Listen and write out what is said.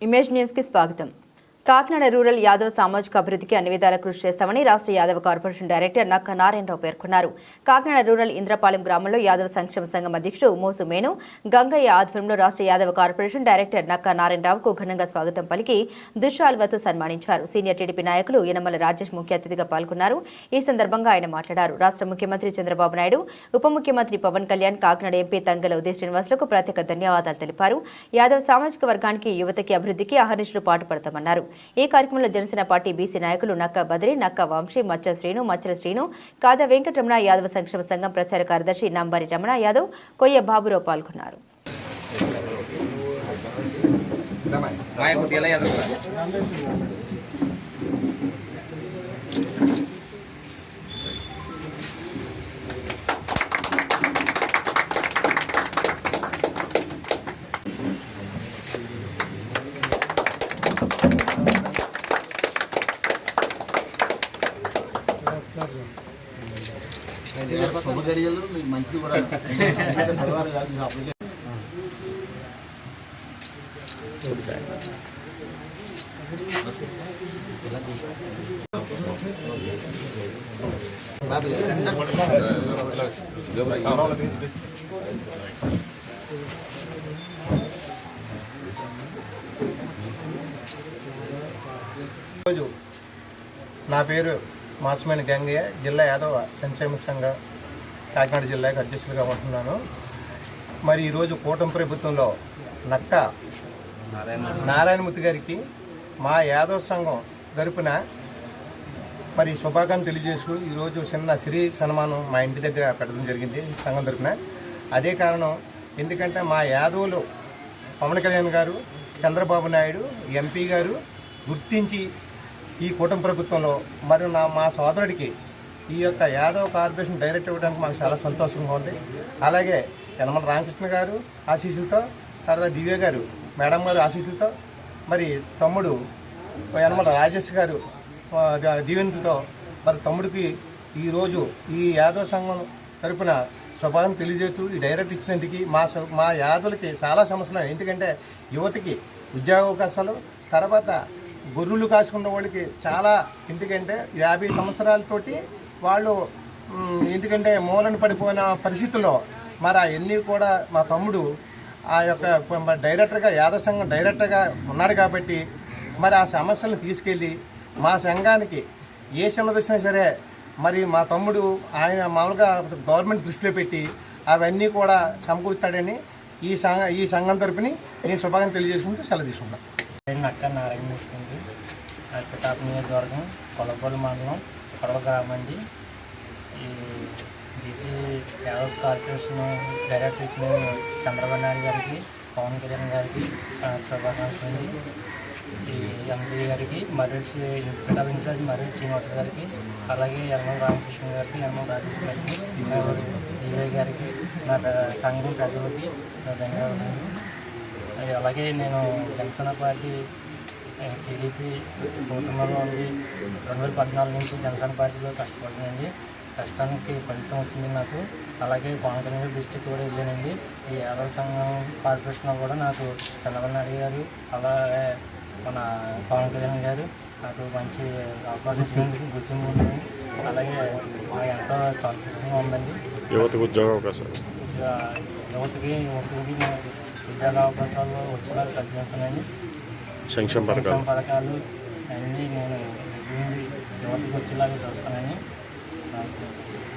Image news కి స్వాగతం. Kakinada rural Yadav సామాజిక అభివృద్ధికి అన్ని విధాలా కృషి చేస్తామని రాష్ట్ర యాదవ కార్పొరేషన్ డైరెక్టర్ నక్క నారాయణరావు పేర్కొన్నారు. కాకినాడ రూరల్ ఇంద్రపాలెం గ్రామంలో యాదవ సంక్షేమ సంఘం అధ్యక్షుడు మోసు మేను గంగయ్య ఆధ్వర్యంలో రాష్ట్ర యాదవ కార్పొరేషన్ డైరెక్టర్ నక్క నారాయణరావుకు ఘనంగా స్వాగతం పలికి దుశ్శాల్వతో సన్మానించారు. సీనియర్ టీడీపీ నాయకులు యనమల రాజేష్ ముఖ్య అతిథిగా పాల్గొన్నారు. ఈ సందర్భంగా ఆయన మాట్లాడారు. రాష్ట్ర ముఖ్యమంత్రి చంద్రబాబు నాయుడు, ఉప ముఖ్యమంత్రి పవన్ కళ్యాణ్, కాకినాడ ఎంపీ తంగెల ఉదయ శ్రీనివాసులకు ప్రత్యేక ధన్యవాదాలు తెలిపారు. యాదవ్ సామాజిక వర్గానికి యువతకి అభివృద్ధికి అహర్నిశలు పాటుపడతామన్నారు. ఈ కార్యక్రమంలో జనసేన పార్టీ బీసీ నాయకులు నక్క బద్రి, నక్క వంశీ, మచ్చల శ్రీను, కాదా వెంకటరమణ, యాదవ సంక్షేమ సంఘం ప్రచార కార్యదర్శి నంబరి రమణ యాదవ్, కొయ్య బాబురావు పాల్గొన్నారు. శుభగడియలు మీకు మంచిది కూడా భగవాన్ గారికి అప్లికేషన్ నా పేరు మాసుమైన గంగయ్య, జిల్లా యాదవ సంక్షేమ సంఘ కాకినాడ జిల్లాకి అధ్యక్షులుగా ఉంటున్నాను. మరి ఈరోజు కూటమి ప్రభుత్వంలో నక్క నారాయణమూర్తి గారికి మా యాదవ సంఘం తరపున మరి శుభాకాంక్షలు తెలియజేసుకు ఈరోజు చిన్న శ్రీ సన్మానం మా ఇంటి దగ్గర పెట్టడం జరిగింది సంఘం తరపున. అదే కారణం, ఎందుకంటే మా యాదవులు పవన్ కళ్యాణ్ గారు, చంద్రబాబు నాయుడు ఎంపీ గారు గుర్తించి ఈ కూటమి ప్రభుత్వంలో మరియు మా సోదరుడికి ఈ యొక్క యాదవ్ కార్పొరేషన్ డైరెక్టర్ ఇవ్వడానికి మాకు చాలా సంతోషంగా ఉంది. అలాగే యనమల రామకృష్ణ గారు ఆశీస్సులతో, తర్వాత దివ్య గారు మేడం గారు ఆశీస్సులతో, మరి తమ్ముడు యనమల రాజేష్ గారు దీవెనతో మరి తమ్ముడికి ఈరోజు ఈ యాదవ్ సంఘం తరపున శుభాకాంక్షలు తెలియజేస్తూ ఈ డైరెక్ట్ ఇచ్చినందుకు మా యాదవులకి చాలా సమస్యలు. ఎందుకంటే యువతకి ఉద్యోగ అవకాశాలు, తర్వాత గొర్రెలు కాసుకున్న వాళ్ళకి చాలా, ఎందుకంటే 50 సంవత్సరాలతోటి వాళ్ళు ఎందుకంటే మూలన పడిపోయిన పరిస్థితుల్లో మరి అవన్నీ కూడా మా తమ్ముడు ఆ యొక్క డైరెక్టర్గా యాదవ సంఘం డైరెక్టర్గా ఉన్నాడు కాబట్టి మరి ఆ సమస్యలను తీసుకెళ్ళి మా సంఘానికి ఏ చిన్నది వచ్చినా సరే మరి మా తమ్ముడు ఆయన మామూలుగా గవర్నమెంట్ దృష్టిలో పెట్టి అవన్నీ కూడా సమకూరుస్తాడని ఈ సంఘం తరపుని నేను శుభాకాంక్షలు తెలియజేసుకుంటూ సెలవు తీసుకున్నాను. నక్క నారాయణమూర్తి, పిఠాపు నియోజకవర్గం, కొలపల్లి మండలం, కొడవ గ్రామం అండి. ఈ బీసీ యాదవ్ కార్పొరేషన్ డైరెక్టర్ ఇచ్చిన చంద్రబాబు నాయుడు గారికి, పవన్ కళ్యాణ్ గారికి శుభాకాంక్షలు అండి. ఈ ఎంపీ గారికి, మర్రెడ్డి పిఠాపు ఇన్ఛార్జ్ మర్రెడ్డి శ్రీనివాస గారికి, అలాగే యనమల రామకృష్ణ గారికి, యనమల రాజేష్ గారికి, దివ్య గారికి, నా సంఘం ప్రజలకి ధన్యవాదాలు. అలాగే నేను జనసేన పార్టీ టీడీపీ కూటమిలో ఉండి 2014 నుంచి జనసేన పార్టీలో కష్టపడినండి. కష్టానికి ఫలితం వచ్చింది నాకు. అలాగే పవన్ కళ్యాణ్ డిస్ట్రిక్ట్ కూడా వెళ్ళానండి. ఈ యాదవ సంఘం కార్పొరేషన్లో కూడా నాకు చంద్రబాబు నాయుడు గారు, అలాగే మన పవన్ కళ్యాణ్ గారు నాకు మంచి అవకాశం ఇచ్చినందుకు గుర్తింపు ఉంటుంది. అలాగే నాకు ఎంతో సంతోషంగా ఉందండి. యువతకు ఉద్యోగ అవకాశాలు, యువతకి నాకు ఉద్యోగ అవకాశాలు వచ్చేలాగా ప్రయత్నిస్తున్నాను. సంక్షేమ పథకాలు అన్నీ నేను యువతకు వచ్చేలాగా చూస్తానని నమస్కారం.